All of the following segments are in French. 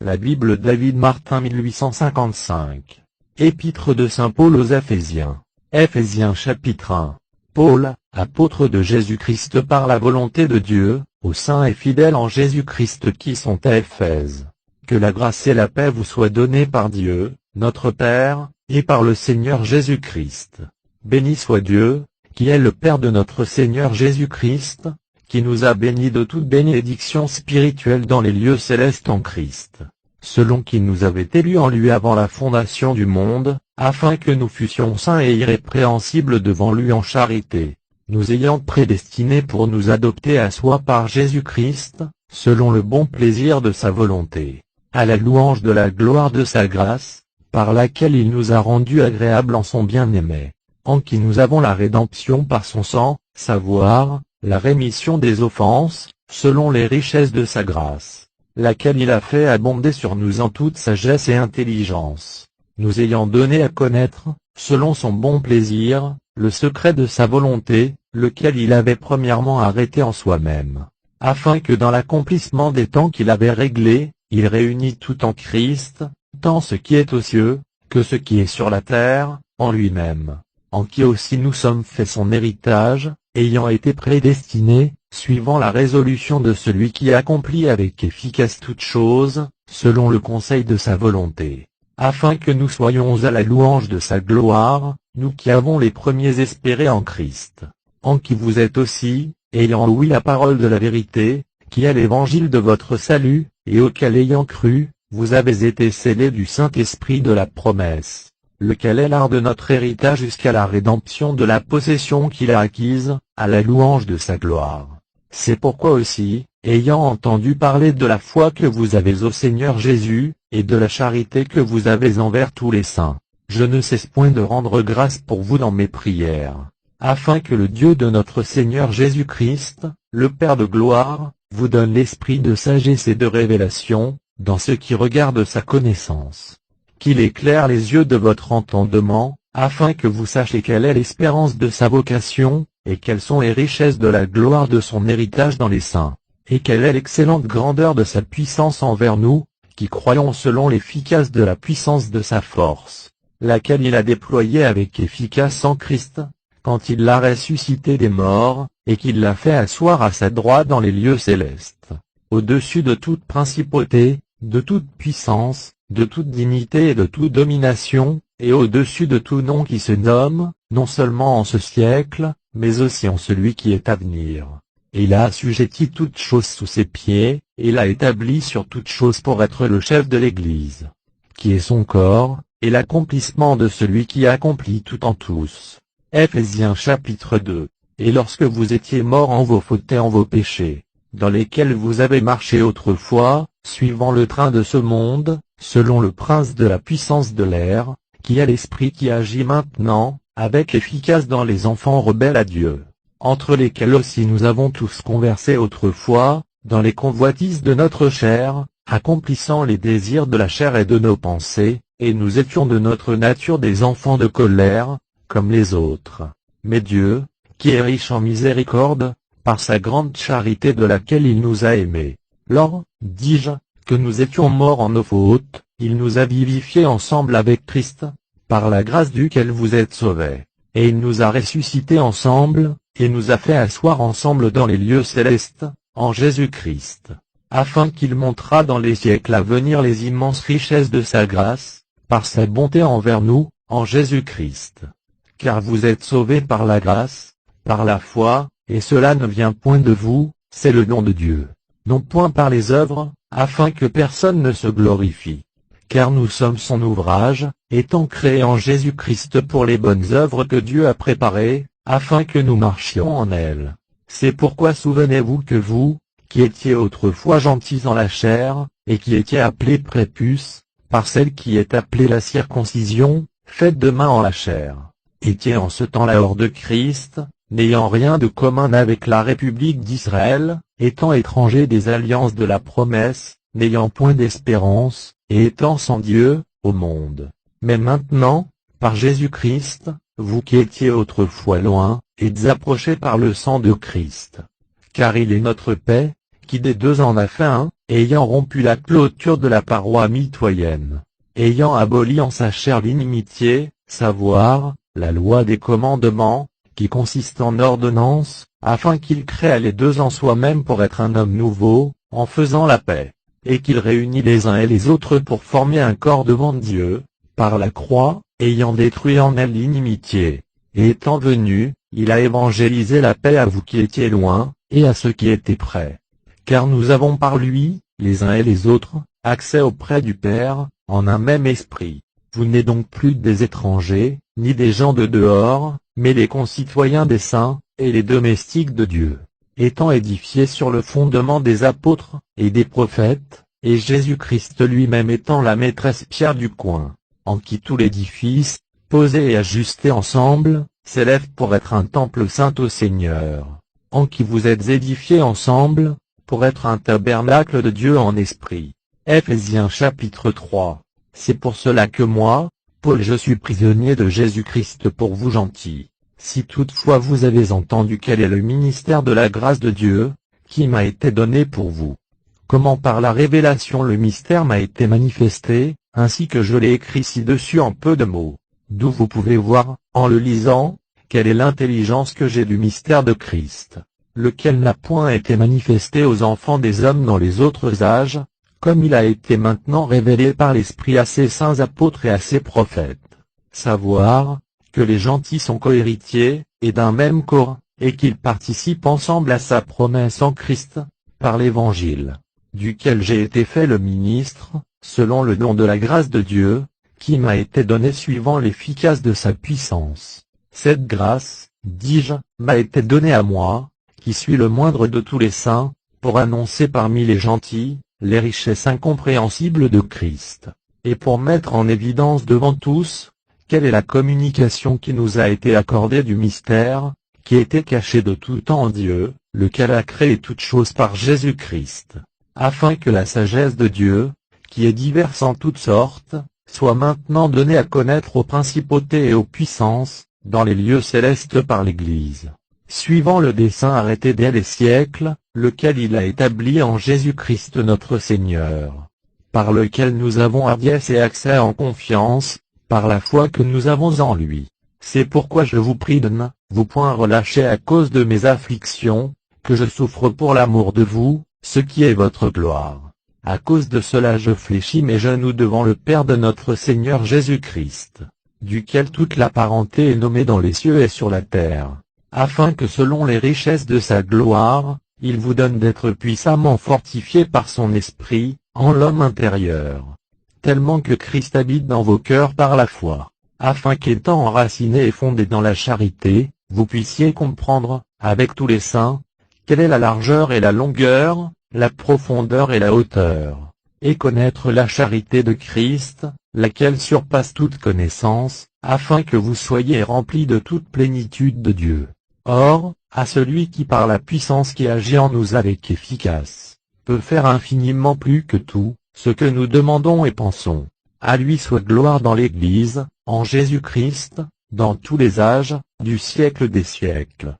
La Bible David Martin 1855. Épître de saint Paul aux Éphésiens. Éphésiens chapitre 1. Paul, apôtre de Jésus-Christ par la volonté de Dieu, aux saints et fidèles en Jésus-Christ qui sont à Éphèse. Que la grâce et la paix vous soient données par Dieu, notre Père, et par le Seigneur Jésus-Christ. Béni soit Dieu, qui est le Père de notre Seigneur Jésus-Christ, qui nous a bénis de toute bénédiction spirituelle dans les lieux célestes en Christ, selon qu'il nous avait élus en lui avant la fondation du monde, afin que nous fussions saints et irrépréhensibles devant lui en charité, nous ayant prédestinés pour nous adopter à soi par Jésus-Christ, selon le bon plaisir de sa volonté, à la louange de la gloire de sa grâce, par laquelle il nous a rendus agréables en son bien-aimé, en qui nous avons la rédemption par son sang, savoir, la rémission des offenses, selon les richesses de sa grâce, laquelle il a fait abonder sur nous en toute sagesse et intelligence, nous ayant donné à connaître, selon son bon plaisir, le secret de sa volonté, lequel il avait premièrement arrêté en soi-même, afin que dans l'accomplissement des temps qu'il avait réglés, il réunit tout en Christ, tant ce qui est aux cieux, que ce qui est sur la terre, en lui-même, en qui aussi nous sommes faits son héritage, ayant été prédestinés, suivant la résolution de celui qui accomplit avec efficace toutes choses, selon le conseil de sa volonté, afin que nous soyons à la louange de sa gloire, nous qui avons les premiers espéré en Christ, en qui vous êtes aussi, ayant ouï la parole de la vérité, qui est l'évangile de votre salut, et auquel ayant cru, vous avez été scellés du Saint-Esprit de la promesse, lequel est l'art de notre héritage jusqu'à la rédemption de la possession qu'il a acquise, à la louange de sa gloire. C'est pourquoi aussi, ayant entendu parler de la foi que vous avez au Seigneur Jésus, et de la charité que vous avez envers tous les saints, je ne cesse point de rendre grâce pour vous dans mes prières, afin que le Dieu de notre Seigneur Jésus-Christ, le Père de gloire, vous donne l'esprit de sagesse et de révélation, dans ce qui regarde sa connaissance, qu'il éclaire les yeux de votre entendement, afin que vous sachiez quelle est l'espérance de sa vocation, et quelles sont les richesses de la gloire de son héritage dans les saints, et quelle est l'excellente grandeur de sa puissance envers nous, qui croyons selon l'efficace de la puissance de sa force, laquelle il a déployée avec efficace en Christ, quand il l'a ressuscité des morts, et qu'il l'a fait asseoir à sa droite dans les lieux célestes, au-dessus de toute principauté, de toute puissance, de toute dignité et de toute domination, et au-dessus de tout nom qui se nomme, non seulement en ce siècle, mais aussi en celui qui est à venir. Et il a assujetti toutes choses sous ses pieds, et l'a établi sur toutes choses pour être le chef de l'Église, qui est son corps, et l'accomplissement de celui qui accomplit tout en tous. Éphésiens chapitre 2. Et lorsque vous étiez morts en vos fautes et en vos péchés, dans lesquels vous avez marché autrefois, suivant le train de ce monde, selon le prince de la puissance de l'air, qui est l'esprit qui agit maintenant, avec efficace dans les enfants rebelles à Dieu, entre lesquels aussi nous avons tous conversé autrefois, dans les convoitises de notre chair, accomplissant les désirs de la chair et de nos pensées, et nous étions de notre nature des enfants de colère, comme les autres. Mais Dieu, qui est riche en miséricorde, par sa grande charité de laquelle il nous a aimés, lors, dis-je, que nous étions morts en nos fautes, il nous a vivifiés ensemble avec Christ, par la grâce duquel vous êtes sauvés, et il nous a ressuscités ensemble, et nous a fait asseoir ensemble dans les lieux célestes, en Jésus-Christ, afin qu'il montrât dans les siècles à venir les immenses richesses de sa grâce, par sa bonté envers nous, en Jésus-Christ. Car vous êtes sauvés par la grâce, par la foi, et cela ne vient point de vous, c'est le don de Dieu, non point par les œuvres, afin que personne ne se glorifie. Car nous sommes son ouvrage, étant créés en Jésus-Christ pour les bonnes œuvres que Dieu a préparées, afin que nous marchions en elles. C'est pourquoi souvenez-vous que vous, qui étiez autrefois gentils en la chair, et qui étiez appelés prépuces, par celle qui est appelée la circoncision, faite de main en la chair, étiez en ce temps-là hors de Christ, n'ayant rien de commun avec la République d'Israël, étant étrangers des alliances de la promesse, n'ayant point d'espérance, et étant sans Dieu, au monde. Mais maintenant, par Jésus-Christ, vous qui étiez autrefois loin, êtes approchés par le sang de Christ. Car il est notre paix, qui des deux en a fait un, ayant rompu la clôture de la paroi mitoyenne, ayant aboli en sa chair l'inimitié, savoir, la loi des commandements, qui consiste en ordonnance, afin qu'il crée les deux en soi-même pour être un homme nouveau, en faisant la paix, et qu'il réunit les uns et les autres pour former un corps devant Dieu, par la croix, ayant détruit en elle l'inimitié. Et étant venu, il a évangélisé la paix à vous qui étiez loin, et à ceux qui étaient près. Car nous avons par lui, les uns et les autres, accès auprès du Père, en un même esprit. Vous n'êtes donc plus des étrangers, ni des gens de dehors, mais les concitoyens des saints, et les domestiques de Dieu, étant édifiés sur le fondement des apôtres, et des prophètes, et Jésus-Christ lui-même étant la maîtresse pierre du coin, en qui tout l'édifice, posé et ajusté ensemble, s'élève pour être un temple saint au Seigneur, en qui vous êtes édifiés ensemble, pour être un tabernacle de Dieu en esprit. Ephésiens chapitre 3. C'est pour cela que moi, Paul, je suis prisonnier de Jésus-Christ pour vous gentils. Si toutefois vous avez entendu quel est le ministère de la grâce de Dieu, qui m'a été donné pour vous. Comment par la révélation le mystère m'a été manifesté, ainsi que je l'ai écrit ci-dessus en peu de mots. D'où vous pouvez voir, en le lisant, quelle est l'intelligence que j'ai du mystère de Christ, lequel n'a point été manifesté aux enfants des hommes dans les autres âges, comme il a été maintenant révélé par l'Esprit à ses saints apôtres et à ses prophètes. Savoir, que les gentils sont cohéritiers, et d'un même corps, et qu'ils participent ensemble à sa promesse en Christ, par l'Évangile, duquel j'ai été fait le ministre, selon le don de la grâce de Dieu, qui m'a été donné suivant l'efficace de sa puissance. Cette grâce, dis-je, m'a été donnée à moi, qui suis le moindre de tous les saints, pour annoncer parmi les gentils, les richesses incompréhensibles de Christ, et pour mettre en évidence devant tous, quelle est la communication qui nous a été accordée du mystère, qui était caché de tout temps en Dieu, lequel a créé toutes choses par Jésus-Christ, afin que la sagesse de Dieu, qui est diverse en toutes sortes, soit maintenant donnée à connaître aux principautés et aux puissances, dans les lieux célestes par l'Église, suivant le dessein arrêté dès les siècles, lequel il a établi en Jésus-Christ notre Seigneur, par lequel nous avons hardiesse et accès en confiance, par la foi que nous avons en lui. C'est pourquoi je vous prie de ne vous point relâcher à cause de mes afflictions, que je souffre pour l'amour de vous, ce qui est votre gloire. À cause de cela je fléchis mes genoux devant le Père de notre Seigneur Jésus-Christ, duquel toute la parenté est nommée dans les cieux et sur la terre, afin que selon les richesses de sa gloire, il vous donne d'être puissamment fortifiés par son esprit, en l'homme intérieur, tellement que Christ habite dans vos cœurs par la foi, afin qu'étant enracinés et fondés dans la charité, vous puissiez comprendre, avec tous les saints, quelle est la largeur et la longueur, la profondeur et la hauteur, et connaître la charité de Christ, laquelle surpasse toute connaissance, afin que vous soyez remplis de toute plénitude de Dieu. Or, à celui qui par la puissance qui agit en nous avec efficace, peut faire infiniment plus que tout, ce que nous demandons et pensons. À lui soit gloire dans l'Église, en Jésus-Christ, dans tous les âges, du siècle des siècles.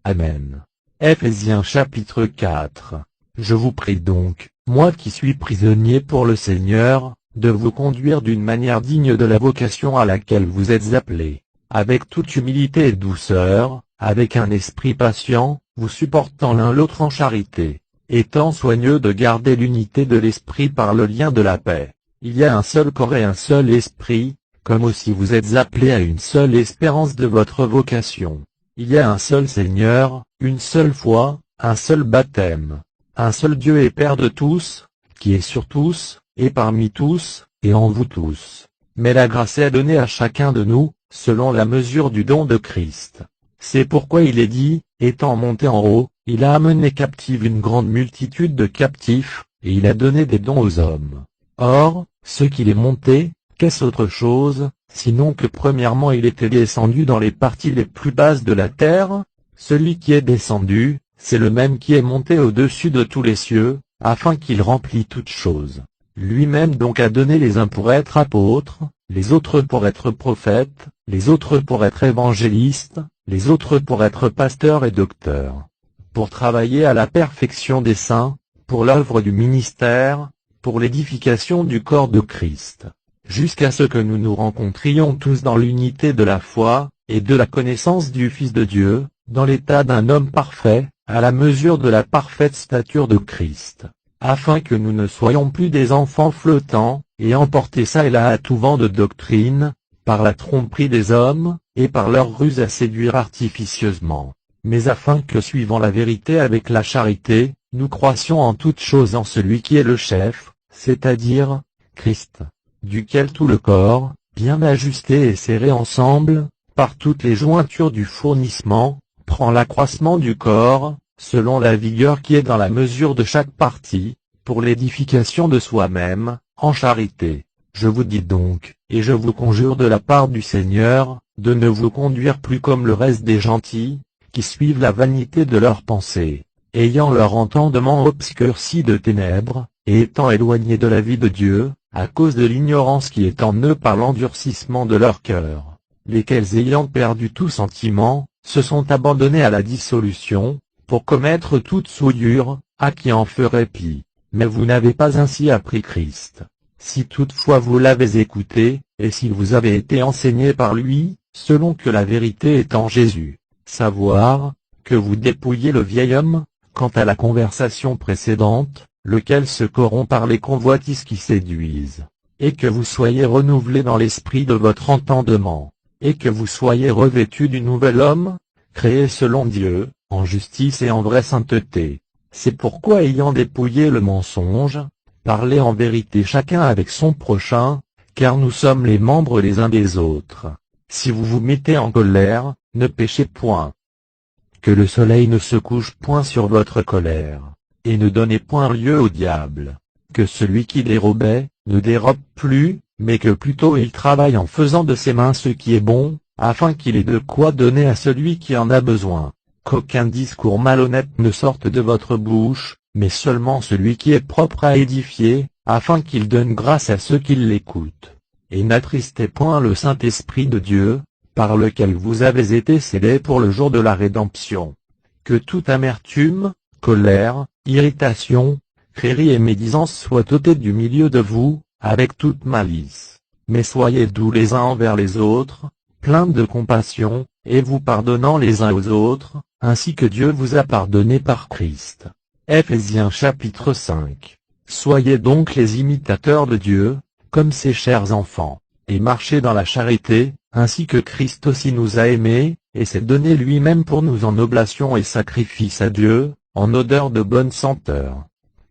Amen. Ephésiens chapitre 4. Je vous prie donc, moi qui suis prisonnier pour le Seigneur, de vous conduire d'une manière digne de la vocation à laquelle vous êtes appelés, avec toute humilité et douceur, avec un esprit patient, vous supportant l'un l'autre en charité, étant soigneux de garder l'unité de l'esprit par le lien de la paix. Il y a un seul corps et un seul esprit, comme aussi vous êtes appelés à une seule espérance de votre vocation. Il y a un seul Seigneur, une seule foi, un seul baptême, un seul Dieu et Père de tous, qui est sur tous, et parmi tous, et en vous tous. Mais la grâce est donnée à chacun de nous, selon la mesure du don de Christ. C'est pourquoi il est dit, étant monté en haut, il a amené captive une grande multitude de captifs, et il a donné des dons aux hommes. Or, ce qu'il est monté, qu'est-ce autre chose, sinon que premièrement il était descendu dans les parties les plus basses de la terre? Celui qui est descendu, c'est le même qui est monté au-dessus de tous les cieux, afin qu'il remplît toutes choses. Lui-même donc a donné les uns pour être apôtres, les autres pour être prophètes, les autres pour être évangélistes, les autres pour être pasteurs et docteurs, pour travailler à la perfection des saints, pour l'œuvre du ministère, pour l'édification du corps de Christ, jusqu'à ce que nous nous rencontrions tous dans l'unité de la foi, et de la connaissance du Fils de Dieu, dans l'état d'un homme parfait, à la mesure de la parfaite stature de Christ, afin que nous ne soyons plus des enfants flottants, et emportés çà et là à tout vent de doctrine, par la tromperie des hommes, et par leur ruse à séduire artificieusement, mais afin que suivant la vérité avec la charité, nous croissions en toutes choses en celui qui est le chef, c'est-à-dire, Christ, duquel tout le corps, bien ajusté et serré ensemble, par toutes les jointures du fournissement, prend l'accroissement du corps, selon la vigueur qui est dans la mesure de chaque partie, pour l'édification de soi-même, en charité. Je vous dis donc, et je vous conjure de la part du Seigneur, de ne vous conduire plus comme le reste des gentils, qui suivent la vanité de leurs pensées, ayant leur entendement obscurci de ténèbres, et étant éloignés de la vie de Dieu, à cause de l'ignorance qui est en eux par l'endurcissement de leur cœur, lesquels ayant perdu tout sentiment, se sont abandonnés à la dissolution, pour commettre toute souillure, à qui en ferait pis. Mais vous n'avez pas ainsi appris Christ. Si toutefois vous l'avez écouté, et si vous avez été enseigné par lui, selon que la vérité est en Jésus, savoir, que vous dépouillez le vieil homme, quant à la conversation précédente, lequel se corrompt par les convoitises qui séduisent, et que vous soyez renouvelés dans l'esprit de votre entendement, et que vous soyez revêtus du nouvel homme, créé selon Dieu, en justice et en vraie sainteté. C'est pourquoi ayant dépouillé le mensonge, parlez en vérité chacun avec son prochain, car nous sommes les membres les uns des autres. Si vous vous mettez en colère, ne péchez point. Que le soleil ne se couche point sur votre colère, et ne donnez point lieu au diable. Que celui qui dérobait, ne dérobe plus, mais que plutôt il travaille en faisant de ses mains ce qui est bon, afin qu'il ait de quoi donner à celui qui en a besoin. Qu'aucun discours malhonnête ne sorte de votre bouche, mais seulement celui qui est propre à édifier, afin qu'il donne grâce à ceux qui l'écoutent. Et n'attristez point le Saint-Esprit de Dieu, par lequel vous avez été scellés pour le jour de la rédemption. Que toute amertume, colère, irritation, crierie et médisance soient ôtées du milieu de vous, avec toute malice. Mais soyez doux les uns envers les autres, pleins de compassion, et vous pardonnant les uns aux autres, ainsi que Dieu vous a pardonné par Christ. Ephésiens chapitre 5. Soyez donc les imitateurs de Dieu, comme ses chers enfants, et marchez dans la charité, ainsi que Christ aussi nous a aimés, et s'est donné lui-même pour nous en oblation et sacrifice à Dieu, en odeur de bonne senteur.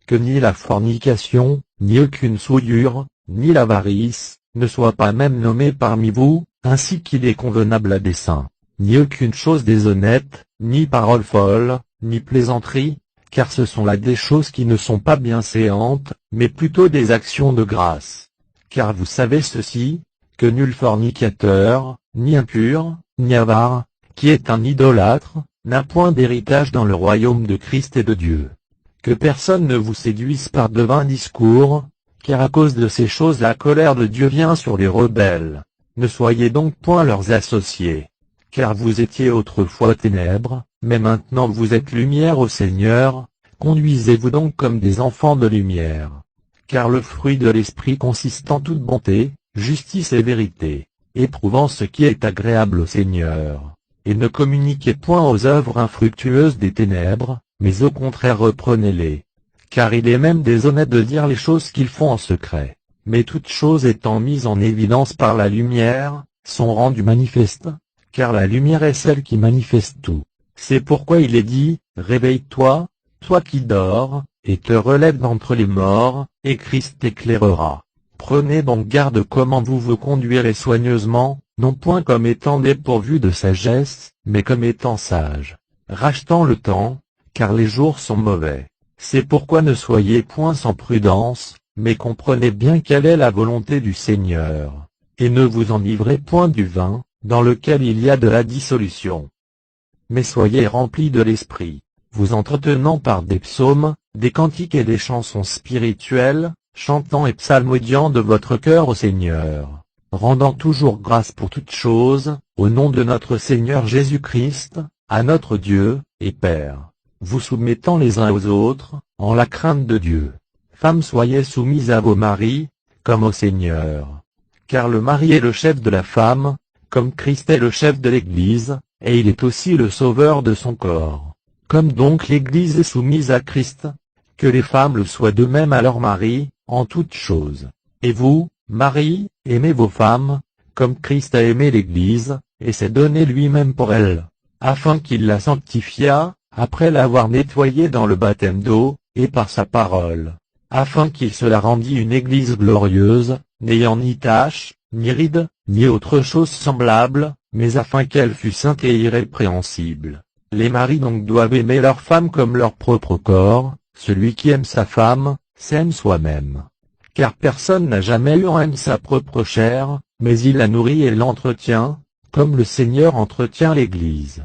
Que ni la fornication, ni aucune souillure, ni l'avarice, ne soit pas même nommée parmi vous, ainsi qu'il est convenable à des saints, ni aucune chose déshonnête, ni parole folle, ni plaisanterie, car ce sont là des choses qui ne sont pas bienséantes, mais plutôt des actions de grâce. Car vous savez ceci, que nul fornicateur, ni impur, ni avare, qui est un idolâtre, n'a point d'héritage dans le royaume de Christ et de Dieu. Que personne ne vous séduise par de vains discours, car à cause de ces choses la colère de Dieu vient sur les rebelles. Ne soyez donc point leurs associés. Car vous étiez autrefois ténèbres, mais maintenant vous êtes lumière au Seigneur, conduisez-vous donc comme des enfants de lumière. Car le fruit de l'esprit consiste en toute bonté, justice et vérité, éprouvant ce qui est agréable au Seigneur. Et ne communiquez point aux œuvres infructueuses des ténèbres, mais au contraire reprenez-les. Car il est même déshonnête de dire les choses qu'ils font en secret. Mais toutes choses étant mises en évidence par la lumière, sont rendues manifestes, car la lumière est celle qui manifeste tout. C'est pourquoi il est dit, réveille-toi, toi qui dors, et te relève d'entre les morts, et Christ t'éclairera. Prenez donc garde comment vous vous conduirez soigneusement, non point comme étant dépourvus de sagesse, mais comme étant sages, rachetant le temps, car les jours sont mauvais. C'est pourquoi ne soyez point sans prudence, mais comprenez bien quelle est la volonté du Seigneur. Et ne vous enivrez point du vin, dans lequel il y a de la dissolution. Mais soyez remplis de l'esprit, vous entretenant par des psaumes, des cantiques et des chansons spirituelles, chantant et psalmodiant de votre cœur au Seigneur, rendant toujours grâce pour toutes choses, au nom de notre Seigneur Jésus-Christ, à notre Dieu et Père, vous soumettant les uns aux autres, en la crainte de Dieu. Femmes, soyez soumises à vos maris, comme au Seigneur. Car le mari est le chef de la femme, comme Christ est le chef de l'Église, et il est aussi le sauveur de son corps. Comme donc l'Église est soumise à Christ, que les femmes le soient de même à leur mari, en toutes choses. Et vous, maris, aimez vos femmes, comme Christ a aimé l'Église, et s'est donné lui-même pour elle, afin qu'il la sanctifiât, après l'avoir nettoyée dans le baptême d'eau, et par sa parole, afin qu'il se la rendît une Église glorieuse, n'ayant ni tache, ni ride, ni autre chose semblable, mais afin qu'elle fût sainte et irrépréhensible. Les maris donc doivent aimer leurs femmes comme leur propre corps. Celui qui aime sa femme, s'aime soi-même. Car personne n'a jamais eu en haine sa propre chair, mais il la nourrit et l'entretient, comme le Seigneur entretient l'Église.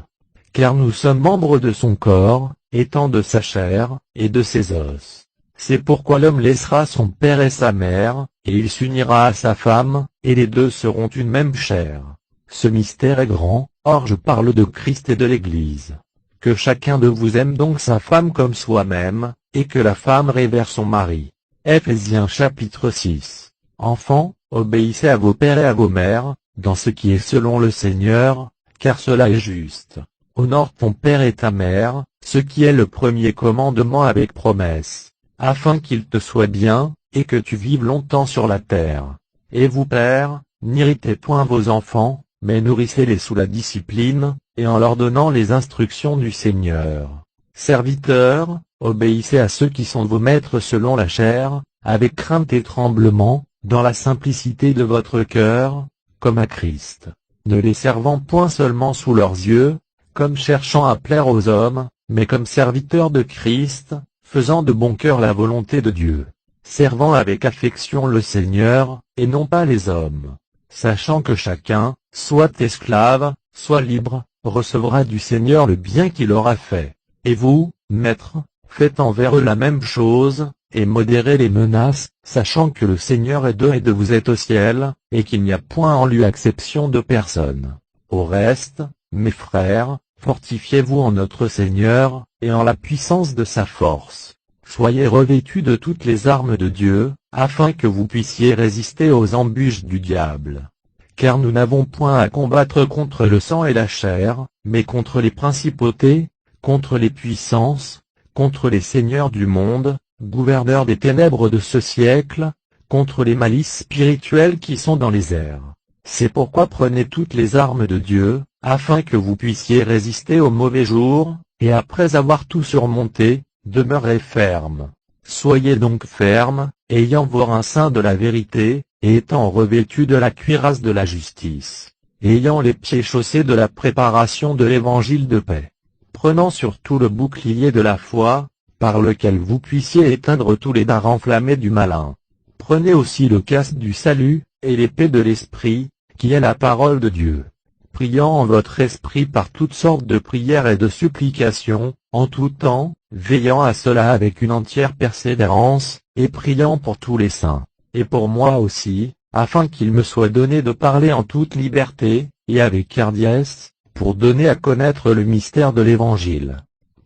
Car nous sommes membres de son corps, étant de sa chair, et de ses os. C'est pourquoi l'homme laissera son père et sa mère, et il s'unira à sa femme, et les deux seront une même chair. Ce mystère est grand, or je parle de Christ et de l'Église. Que chacun de vous aime donc sa femme comme soi-même, et que la femme révère son mari. Ephésiens chapitre 6. Enfants, obéissez à vos pères et à vos mères, dans ce qui est selon le Seigneur, car cela est juste. Honore ton père et ta mère, ce qui est le premier commandement avec promesse, afin qu'il te soit bien, et que tu vives longtemps sur la terre. Et vous pères, n'irritez point vos enfants, mais nourrissez-les sous la discipline, et en leur donnant les instructions du Seigneur. Serviteurs, obéissez à ceux qui sont vos maîtres selon la chair, avec crainte et tremblement, dans la simplicité de votre cœur, comme à Christ, ne les servant point seulement sous leurs yeux, comme cherchant à plaire aux hommes, mais comme serviteurs de Christ, faisant de bon cœur la volonté de Dieu, servant avec affection le Seigneur, et non pas les hommes, sachant que chacun, soit esclave, soit libre, recevra du Seigneur le bien qu'il aura fait. Et vous, maîtres, faites envers eux la même chose, et modérez les menaces, sachant que le Seigneur est d'eux et de vous est au ciel, et qu'il n'y a point en lui acception de personne. Au reste, mes frères, fortifiez-vous en notre Seigneur, et en la puissance de sa force. Soyez revêtus de toutes les armes de Dieu, afin que vous puissiez résister aux embûches du diable. Car nous n'avons point à combattre contre le sang et la chair, mais contre les principautés, contre les puissances, contre les seigneurs du monde, gouverneurs des ténèbres de ce siècle, contre les malices spirituelles qui sont dans les airs. C'est pourquoi prenez toutes les armes de Dieu, afin que vous puissiez résister aux mauvais jours, et après avoir tout surmonté, demeurez fermes. Soyez donc fermes, ayant vos reins ceints de la vérité, et étant revêtus de la cuirasse de la justice, ayant les pieds chaussés de la préparation de l'évangile de paix, prenant surtout le bouclier de la foi, par lequel vous puissiez éteindre tous les dards enflammés du malin. Prenez aussi le casque du salut, et l'épée de l'esprit, qui est la parole de Dieu, priant en votre esprit par toutes sortes de prières et de supplications, en tout temps, veillant à cela avec une entière persévérance, et priant pour tous les saints, et pour moi aussi, afin qu'il me soit donné de parler en toute liberté, et avec hardiesse, pour donner à connaître le mystère de l'Évangile,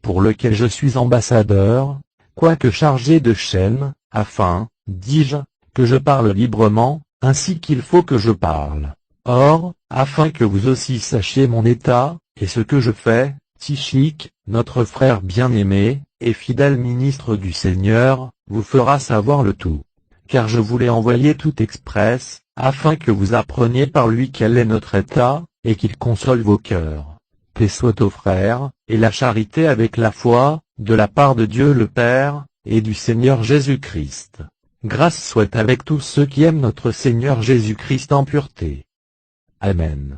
pour lequel je suis ambassadeur, quoique chargé de chaînes, afin, dis-je, que je parle librement, ainsi qu'il faut que je parle. Or, afin que vous aussi sachiez mon état, et ce que je fais, Tychik, notre frère bien-aimé, et fidèle ministre du Seigneur, vous fera savoir le tout. Car je vous l'ai envoyé tout express, afin que vous appreniez par lui quel est notre état, et qu'il console vos cœurs. Paix soit aux frères, et la charité avec la foi, de la part de Dieu le Père, et du Seigneur Jésus-Christ. Grâce soit avec tous ceux qui aiment notre Seigneur Jésus-Christ en pureté. Amen.